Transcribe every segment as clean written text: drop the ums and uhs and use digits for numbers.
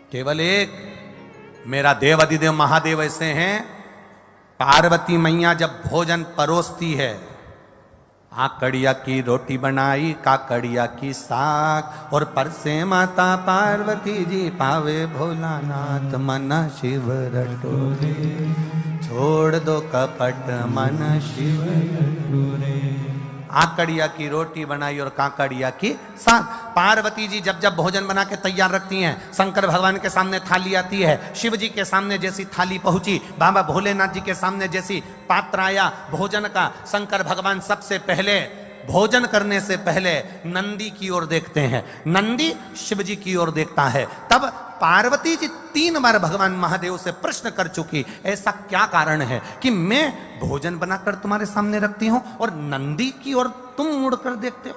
केवल एक मेरा देव अधिदेव महादेव ऐसे हैं, पार्वती मैया जब भोजन परोसती है, आकड़िया की रोटी बनाई, काकड़िया की साग, और परसे माता पार्वती जी पावे भोलानाथ, मन शिव रटोरे, छोड़ दो कपट मन शिव रटोरे। आकड़िया की रोटी बनाई और काकड़िया की साग। पार्वती जी जब जब भोजन बना के तैयार रखती हैं, शंकर भगवान के सामने थाली आती है, शिव जी के सामने जैसी थाली पहुंची, बाबा भोलेनाथ जी के सामने जैसी पात्र आया भोजन का, शंकर भगवान सबसे पहले भोजन करने से पहले नंदी की ओर देखते हैं। नंदी शिव जी की ओर देखता है। तब पार्वती जी 3 बार भगवान महादेव से प्रश्न कर चुकी, ऐसा क्या कारण है कि मैं भोजन बनाकर तुम्हारे सामने रखती हूं और नंदी की ओर तुम मुड़कर देखते हो?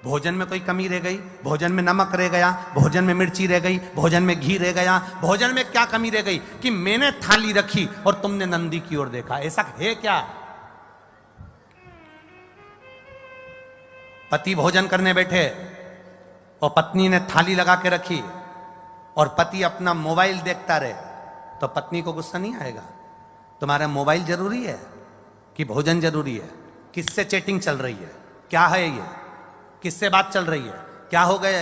भोजन में कोई कमी रह गई? भोजन में नमक रह गया? भोजन में मिर्ची रह गई? भोजन में घी रह गया? भोजन में क्या कमी रह गई कि मैंने थाली रखी और तुमने नंदी की ओर देखा? ऐसा है क्या? पति भोजन करने बैठे और पत्नी ने थाली लगा के रखी और पति अपना मोबाइल देखता रहे, तो पत्नी को गुस्सा नहीं आएगा? तुम्हारा मोबाइल जरूरी है कि भोजन जरूरी है? किससे चैटिंग चल रही है? क्या है ये? किससे बात चल रही है? क्या हो गया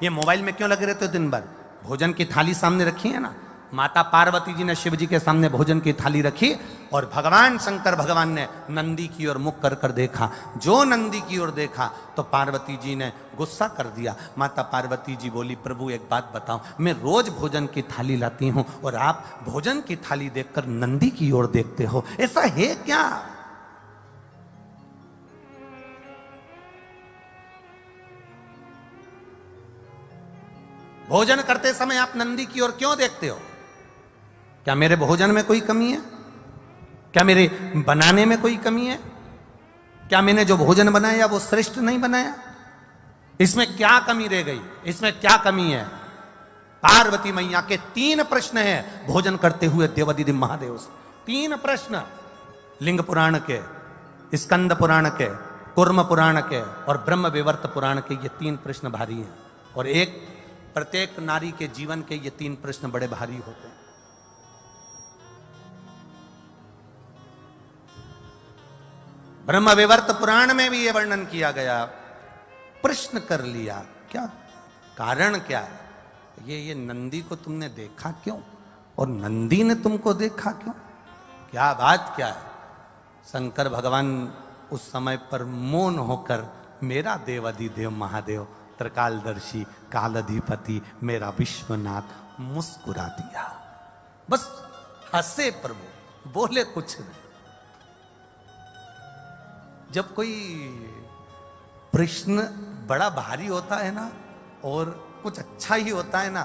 ये मोबाइल में क्यों लगे रहते हो दिन भर? भोजन की थाली सामने रखी है ना। माता पार्वती जी ने शिव जी के सामने भोजन की थाली रखी और भगवान शंकर भगवान ने नंदी की ओर मुख कर कर देखा। जो नंदी की ओर देखा तो पार्वती जी ने गुस्सा कर दिया। माता पार्वती जी बोली, प्रभु एक बात बताओ, मैं रोज भोजन की थाली लाती हूं और आप भोजन की थाली देखकर नंदी की ओर देखते हो, ऐसा है क्या? भोजन करते समय आप नंदी की ओर क्यों देखते हो? क्या मेरे भोजन में कोई कमी है? क्या मेरे बनाने में कोई कमी है? क्या मैंने जो भोजन बनाया वो श्रेष्ठ नहीं बनाया? इसमें क्या कमी रह गई? इसमें क्या कमी है? पार्वती मैया के 3 प्रश्न हैं भोजन करते हुए देवाधिदेव महादेव से। 3 प्रश्न, लिंग पुराण के, स्कंद पुराण के, कूर्म पुराण के और ब्रह्म विवर्त पुराण के, ये 3 प्रश्न भारी हैं। और एक प्रत्येक नारी के जीवन के ये 3 प्रश्न बड़े भारी होते हैं। ब्रह्म विवर्त पुराण में भी ये वर्णन किया गया। प्रश्न कर लिया, क्या कारण क्या है? ये नंदी को तुमने देखा क्यों और नंदी ने तुमको देखा क्यों? क्या बात क्या है? शंकर भगवान उस समय पर मौन होकर, मेरा देवाधिदेव महादेव त्रिकालदर्शी कालाधिपति मेरा विश्वनाथ मुस्कुरा दिया। बस हंसे प्रभु, बोले कुछ नहीं। जब कोई प्रश्न बड़ा भारी होता है ना और कुछ अच्छा ही होता है ना,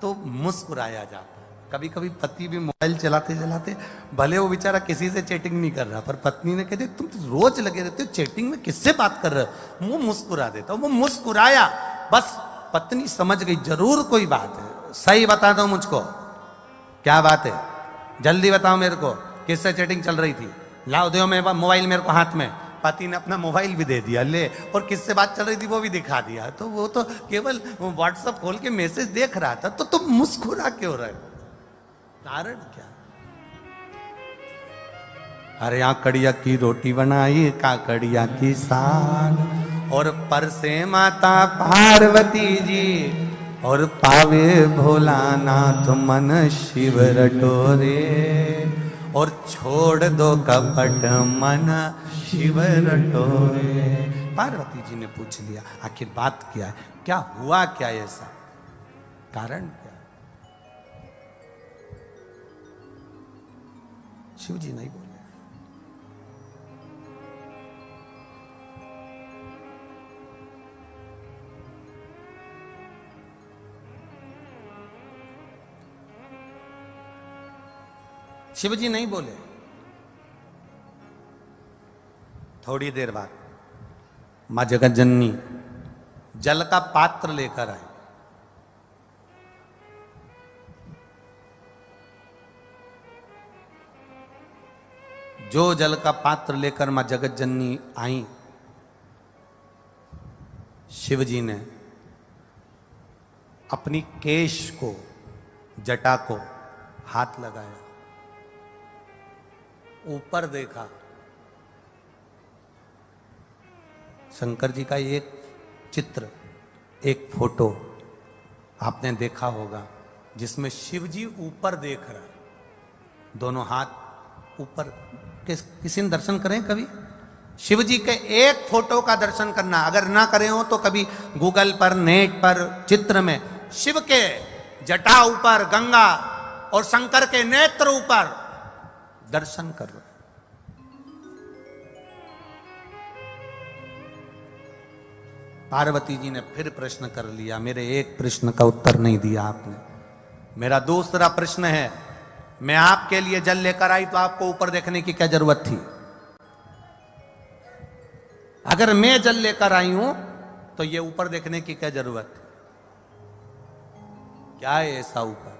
तो मुस्कुराया जाता है। कभी कभी पति भी मोबाइल चलाते चलाते, भले वो बेचारा किसी से चैटिंग नहीं कर रहा, पर पत्नी ने कहते तुम तो रोज लगे रहते हो चैटिंग में, किससे बात कर रहे हो? वो मुस्कुरा देता। वो मुस्कुराया, बस पत्नी समझ गई जरूर कोई बात है। सही बता दो मुझको, क्या बात है? जल्दी बताओ मेरे को, किससे चैटिंग चल रही थी? लाओ दो मेरे मोबाइल मेरे को हाथ में। पति ने अपना मोबाइल भी दे दिया, ले, और किससे बात चल रही थी वो भी दिखा दिया। तो वो तो केवल व्हाट्सएप खोल के मैसेज देख रहा था, तो तुम मुस्कुरा क्यों रहे? कारण क्या? अरे आकड़िया की रोटी बनाई, काकड़िया की साग, और परसे माता पार्वती जी और पावे भोलानाथ मन शिव रटोरे, और छोड़ दो कपट मन शिव रटोरे। पार्वती जी ने पूछ लिया, आखिर बात क्या है? क्या हुआ? क्या ऐसा कारण क्या? शिव जी नहीं बोले। शिव जी नहीं बोले। थोड़ी देर बाद मां जगत जननी जल का पात्र लेकर आई। जो जल का पात्र लेकर मां जगत जननी आई, शिव जी ने अपनी केश को जटा को हाथ लगाया, ऊपर देखा। शंकर जी का एक चित्र, एक फोटो आपने देखा होगा जिसमें शिव जी ऊपर देख रहा है, दोनों हाथ ऊपर। किसी ने दर्शन करें कभी? शिव जी के एक फोटो का दर्शन करना, अगर ना करें हो तो कभी गूगल पर, नेट पर, चित्र में शिव के जटा ऊपर गंगा और शंकर के नेत्र ऊपर दर्शन कर रहे। पार्वती जी ने फिर प्रश्न कर लिया, मेरे एक प्रश्न का उत्तर नहीं दिया आपने। मेरा दूसरा प्रश्न है, मैं आपके लिए जल लेकर आई तो आपको ऊपर देखने की क्या जरूरत थी? अगर मैं जल लेकर आई हूं तो ये ऊपर देखने की क्या जरूरत है? क्या है ऐसा ऊपर?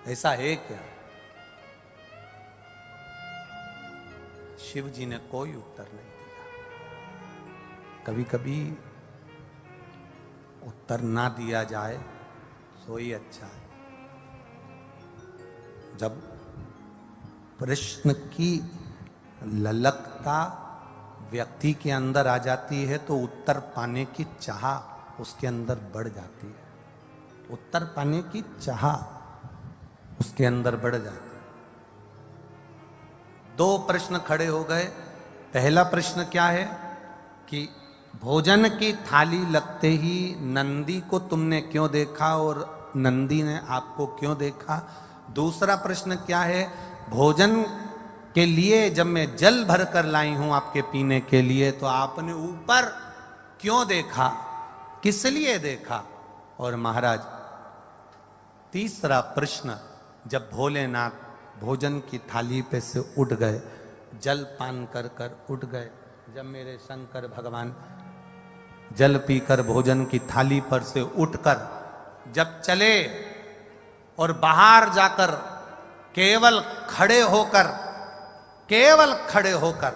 ऐसा है क्या? शिव जी ने कोई उत्तर नहीं दिया। कभी कभी उत्तर ना दिया जाए तो ही अच्छा है। जब प्रश्न की ललकता व्यक्ति के अंदर आ जाती है तो उत्तर पाने की चाह उसके अंदर बढ़ जाती है। उत्तर पाने की चाह उसके अंदर बढ़ जाती है। दो प्रश्न खड़े हो गए। पहला प्रश्न क्या है कि भोजन की थाली लगते ही नंदी को तुमने क्यों देखा और नंदी ने आपको क्यों देखा? दूसरा प्रश्न क्या है, भोजन के लिए जब मैं जल भर कर लाई हूं आपके पीने के लिए तो आपने ऊपर क्यों देखा, किस लिए देखा? और महाराज तीसरा प्रश्न, जब भोलेनाथ भोजन की थाली पे से उठ गए, जल पान कर कर उठ गए, जब मेरे शंकर भगवान जल पीकर भोजन की थाली पर से उठकर जब चले और बाहर जाकर केवल खड़े होकर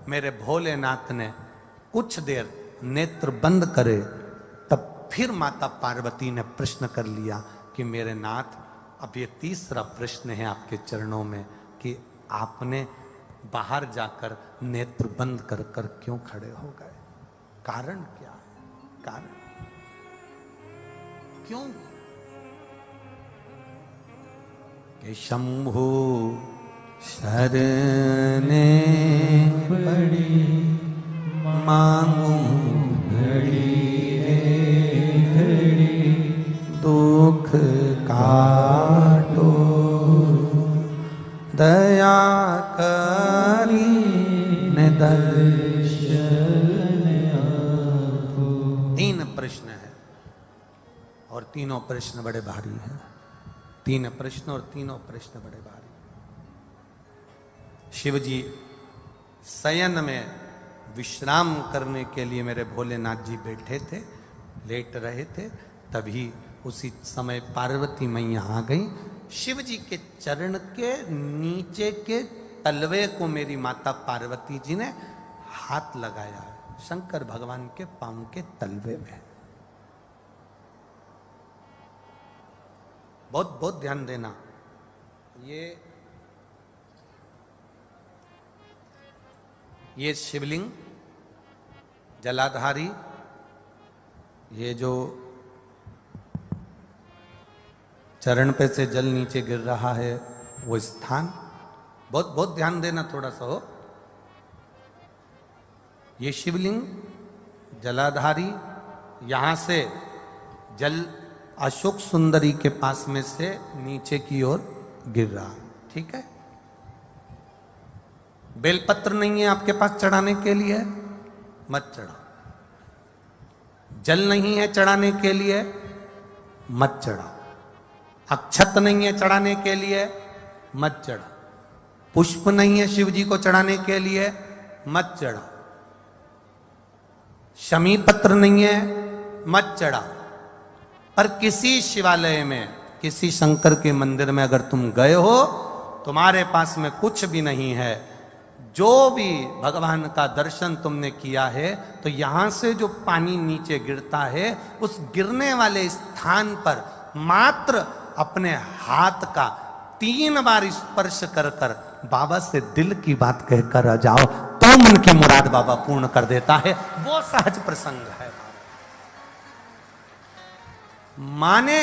मेरे भोलेनाथ ने कुछ देर नेत्र बंद करे, तब फिर माता पार्वती ने प्रश्न कर लिया कि मेरे नाथ, अब ये तीसरा प्रश्न है आपके चरणों में कि आपने बाहर जाकर नेत्र बंद कर कर क्यों खड़े हो गए? कारण क्या है? कारण क्यों? कि शंभु शरणे पड़ी मांगू घड़ी घड़ी दुख काटो दया करी ने दर्शन आपो। तीन प्रश्न है और तीनों प्रश्न बड़े भारी हैं। तीन प्रश्न और तीनों प्रश्न बड़े भारी। शिव जी शयन में विश्राम करने के लिए मेरे भोलेनाथ जी बैठे थे, लेट रहे थे, तभी उसी समय पार्वती मैया आ गई। शिव जी के चरण के नीचे के तलवे को मेरी माता पार्वती जी ने हाथ लगाया, शंकर भगवान के पांव के तलवे में। बहुत बहुत ध्यान देना। ये शिवलिंग जलाधारी, ये जो चरण पे से जल नीचे गिर रहा है वो स्थान, बहुत बहुत ध्यान देना थोड़ा सा हो। ये शिवलिंग जलाधारी, यहां से जल अशोक सुंदरी के पास में से नीचे की ओर गिर रहा, ठीक है। बेलपत्र नहीं है आपके पास चढ़ाने के लिए, मत चढ़ाओ। जल नहीं है चढ़ाने के लिए, मत चढ़ाओ। अक्षत नहीं है चढ़ाने के लिए, मत चढ़ाओ। पुष्प नहीं है शिव जी को चढ़ाने के लिए, मत चढ़ाओ। शमी पत्र नहीं है, मत चढ़ाओ। पर किसी शिवालय में, किसी शंकर के मंदिर में अगर तुम गए हो, तुम्हारे पास में कुछ भी नहीं है, जो भी भगवान का दर्शन तुमने किया है तो यहां से जो पानी नीचे गिरता है उस गिरने वाले स्थान पर मात्र अपने हाथ का 3 बार स्पर्श कर कर बाबा से दिल की बात कहकर आ जाओ तो मन की मुराद बाबा पूर्ण कर देता है। वो सहज प्रसंग है। माने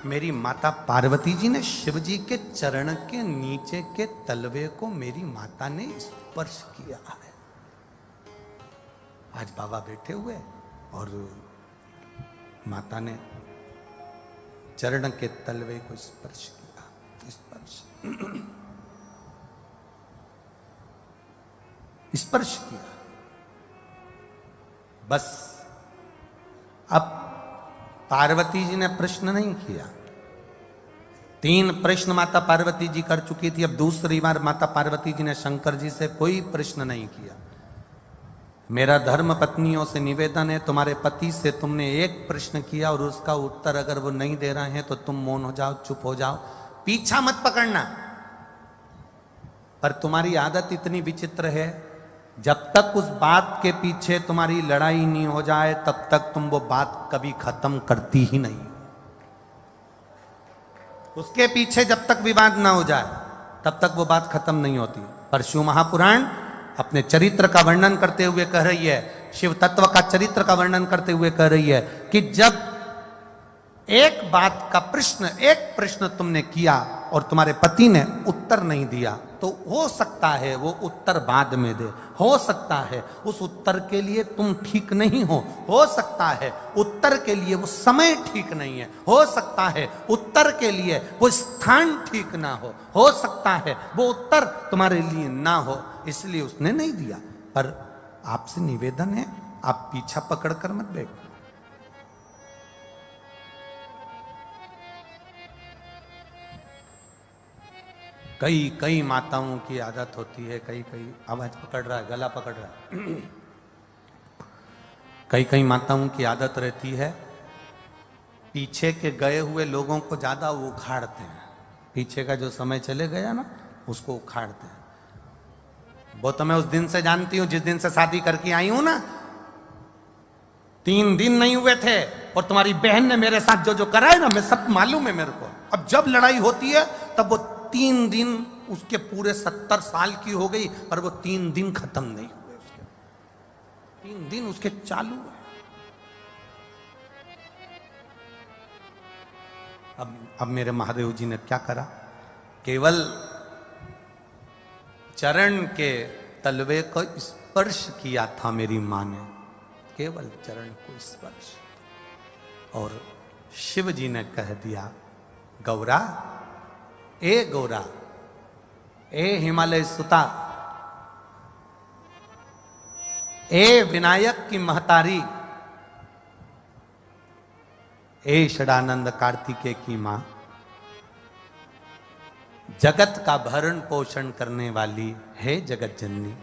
मेरी माता पार्वती जी ने शिव जी के चरण के नीचे के तलवे को मेरी माता ने स्पर्श किया है। आज बाबा बैठे हुए और माता ने चरण के तलवे को स्पर्श किया। स्पर्श किया। बस अब पार्वती जी ने प्रश्न नहीं किया। 3 प्रश्न माता पार्वती जी कर चुकी थी। अब दूसरी बार माता पार्वती जी ने शंकर जी से कोई प्रश्न नहीं किया। मेरा धर्म पत्नियों से निवेदन है, तुम्हारे पति से तुमने एक प्रश्न किया और उसका उत्तर अगर वो नहीं दे रहे हैं तो तुम मौन हो जाओ, चुप हो जाओ, पीछा मत पकड़ना। पर तुम्हारी आदत इतनी विचित्र है, जब तक उस बात के पीछे तुम्हारी लड़ाई नहीं हो जाए तब तक तुम वो बात कभी खत्म करती ही नहीं। उसके पीछे जब तक विवाद ना हो जाए तब तक वो बात खत्म नहीं होती। पर शिव महापुराण अपने चरित्र का वर्णन करते हुए कह रही है, शिव तत्व का चरित्र का वर्णन करते हुए कह रही है कि जब एक बात का एक प्रश्न तुमने किया और तुम्हारे पति ने उत्तर नहीं दिया तो हो सकता है वो उत्तर बाद में दे, हो सकता है उस उत्तर के लिए तुम ठीक नहीं हो सकता है उत्तर के लिए वो समय ठीक नहीं है, हो सकता है उत्तर के लिए वो स्थान ठीक ना हो सकता है वो उत्तर तुम्हारे लिए ना हो, इसलिए उसने नहीं दिया। पर आपसे निवेदन है, आप पीछा पकड़ कर मत बैठो। कई माताओं की आदत होती है, कई आवाज पकड़ रहा है, गला पकड़ रहा है। कई माताओं की आदत रहती है, पीछे के गए हुए लोगों को ज्यादा उखाड़ते हैं। पीछे का जो समय चले गया ना उसको उखाड़ते हैं। वो तो मैं उस दिन से जानती हूं जिस दिन से शादी करके आई हूं ना, 3 दिन नहीं हुए थे और तुम्हारी बहन ने मेरे साथ जो जो करा है ना, मैं सब मालूम है मेरे को। अब जब लड़ाई होती है तब वो 3 दिन, उसके पूरे 70 साल की हो गई पर वो 3 दिन खत्म नहीं हुए, उसके 3 दिन उसके चालू है। अब मेरे महादेव जी ने क्या करा, केवल चरण के तलवे को स्पर्श किया था मेरी मां ने, केवल चरण को स्पर्श। और शिव जी ने कह दिया, गौरा, ए गौरा, ए हिमालय सुता, ए विनायक की महतारी, ए षडानंद कार्तिकेय की मां, जगत का भरण पोषण करने वाली है जगत जननी,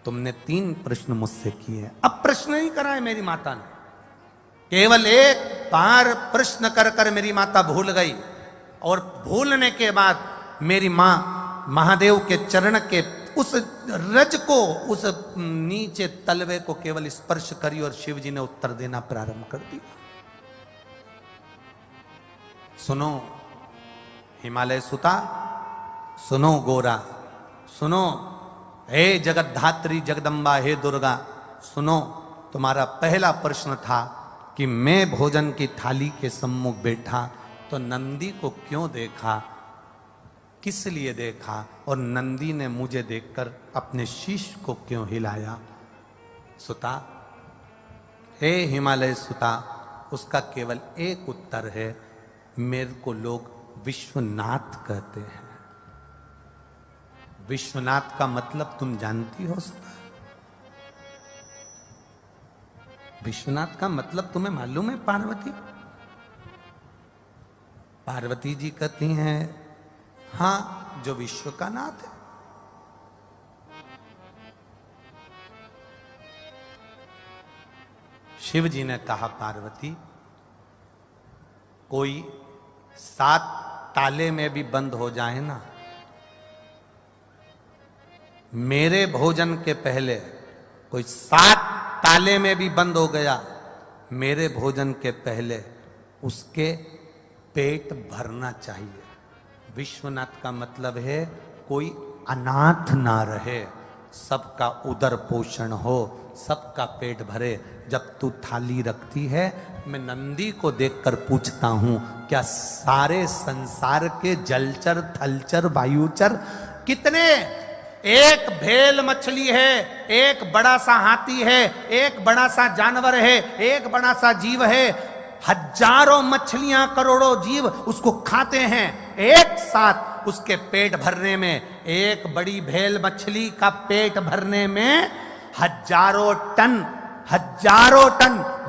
तुमने 3 प्रश्न मुझसे किए। अब प्रश्न ही करा है मेरी माता ने, केवल एक बार प्रश्न कर कर मेरी माता भूल गई और भूलने के बाद मेरी मां महादेव के चरण के उस रज को, उस नीचे तलवे को केवल स्पर्श करी और शिव जी ने उत्तर देना प्रारंभ कर दिया। सुनो हिमालय सुता, सुनो गोरा, सुनो हे जगत धात्री जगदम्बा, हे दुर्गा, सुनो, तुम्हारा पहला प्रश्न था कि मैं भोजन की थाली के सम्मुख बैठा तो नंदी को क्यों देखा, किस लिए देखा, और नंदी ने मुझे देखकर अपने शीश को क्यों हिलाया। सुता, हे हिमालय सुता, उसका केवल एक उत्तर है, मेरे को लोग विश्वनाथ कहते हैं। विश्वनाथ का मतलब तुम जानती हो सुता? विश्वनाथ का मतलब तुम्हें मालूम है पार्वती? पार्वती जी कहती हैं, हां, जो विश्व का नाथ है। शिव जी ने कहा, पार्वती, कोई 7 ताले में भी बंद हो जाए ना, मेरे भोजन के पहले कोई 7 ताले में भी बंद हो गया, मेरे भोजन के पहले उसके पेट भरना चाहिए। विश्वनाथ का मतलब है कोई अनाथ ना रहे, सबका उदर पोषण हो, सबका पेट भरे। जब तू थाली रखती है, मैं नंदी को देखकर पूछता हूं, क्या सारे संसार के जलचर थलचर वायुचर कितने, एक भेल मछली है, एक बड़ा सा हाथी है, एक बड़ा सा जानवर है, एक बड़ा सा जीव है, हजारों मछलियां करोड़ों जीव उसको खाते हैं, एक साथ उसके पेट भरने में, एक बड़ी भेल मछली का पेट भरने में हजारों टन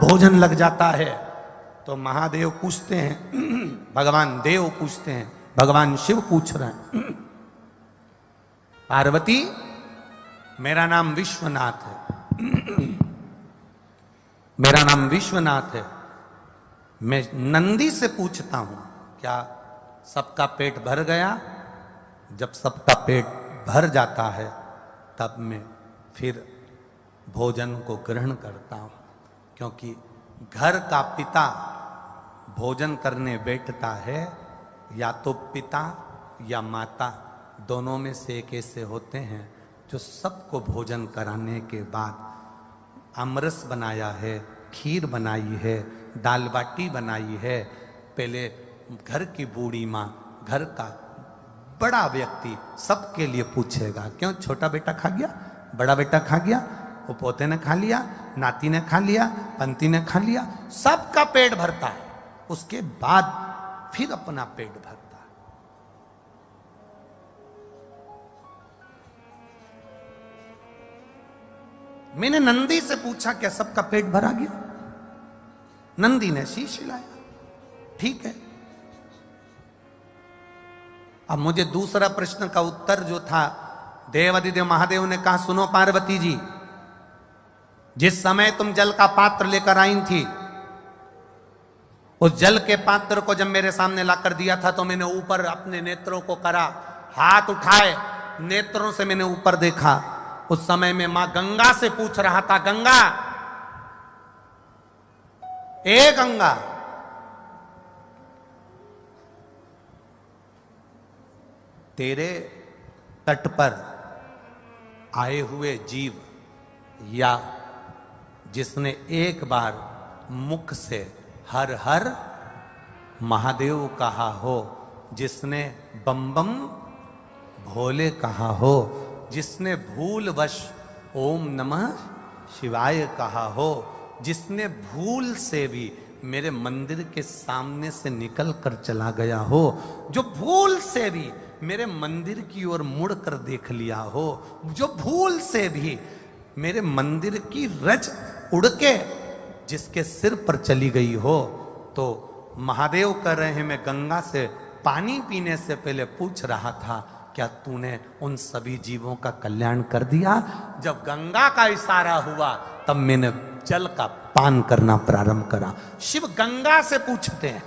भोजन लग जाता है। तो महादेव पूछते हैं, भगवान देव पूछते हैं, भगवान शिव पूछ रहे हैं, पार्वती मेरा नाम विश्वनाथ है, मेरा नाम विश्वनाथ है, मैं नंदी से पूछता हूं क्या सबका पेट भर गया? जब सबका पेट भर जाता है तब मैं फिर भोजन को ग्रहण करता हूं, क्योंकि घर का पिता भोजन करने बैठता है, या तो पिता या माता, दोनों में से एक ऐसे होते हैं जो सबको भोजन कराने के बाद अमरस बनाया है, खीर बनाई है, दाल बाटी बनाई है, पहले घर की बूढ़ी माँ, घर का बड़ा व्यक्ति सबके लिए पूछेगा, क्यों छोटा बेटा खा गया, बड़ा बेटा खा गया, वो पोते ने खा लिया, नाती ने खा लिया, पंती ने खा लिया, सबका पेट भरता है, उसके बाद फिर अपना पेट भरता है। मैंने नंदी से पूछा क्या सबका पेट भरा गया? नंदी ने शीश हिलाया, ठीक है। अब मुझे दूसरा प्रश्न का उत्तर जो था, देवादिदेव महादेव ने कहा, सुनो पार्वती जी, जिस समय तुम जल का पात्र लेकर आई थी, उस जल के पात्र को जब मेरे सामने लाकर दिया था तो मैंने ऊपर अपने नेत्रों को करा, हाथ उठाए, नेत्रों से मैंने ऊपर देखा। उस समय में मां गंगा से पूछ रहा था, गंगा, ए गंगा, तेरे तट पर आए हुए जीव, या जिसने एक बार मुख से हर हर महादेव कहा हो, जिसने बम बम भोले कहा हो, जिसने भूलवश ओम नमः शिवाय कहा हो, जिसने भूल से भी मेरे मंदिर के सामने से निकल कर चला गया हो, जो भूल से भी मेरे मंदिर की ओर मुड़ कर देख लिया हो, जो भूल से भी मेरे मंदिर की रज उड़ के जिसके सिर पर चली गई हो, तो महादेव कह रहे हैं, मैं गंगा से पानी पीने से पहले पूछ रहा था, क्या तूने उन सभी जीवों का कल्याण कर दिया? जब गंगा का इशारा हुआ तब मैंने जल का पान करना प्रारंभ करा। शिव गंगा से पूछते हैं।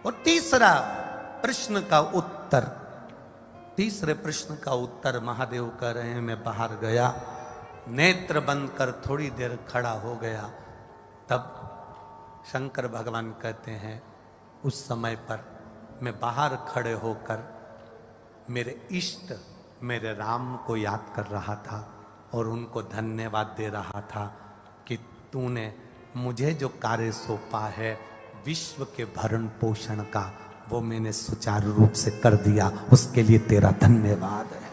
और तीसरा प्रश्न का उत्तर, तीसरे प्रश्न का उत्तर महादेव कह रहे हैं, मैं बाहर गया, नेत्र बंद कर थोड़ी देर खड़ा हो गया, तब शंकर भगवान कहते हैं, उस समय पर मैं बाहर खड़े होकर मेरे इष्ट मेरे राम को याद कर रहा था और उनको धन्यवाद दे रहा था कि तूने मुझे जो कार्य सौंपा है विश्व के भरण पोषण का, वो मैंने सुचारू रूप से कर दिया, उसके लिए तेरा धन्यवाद है।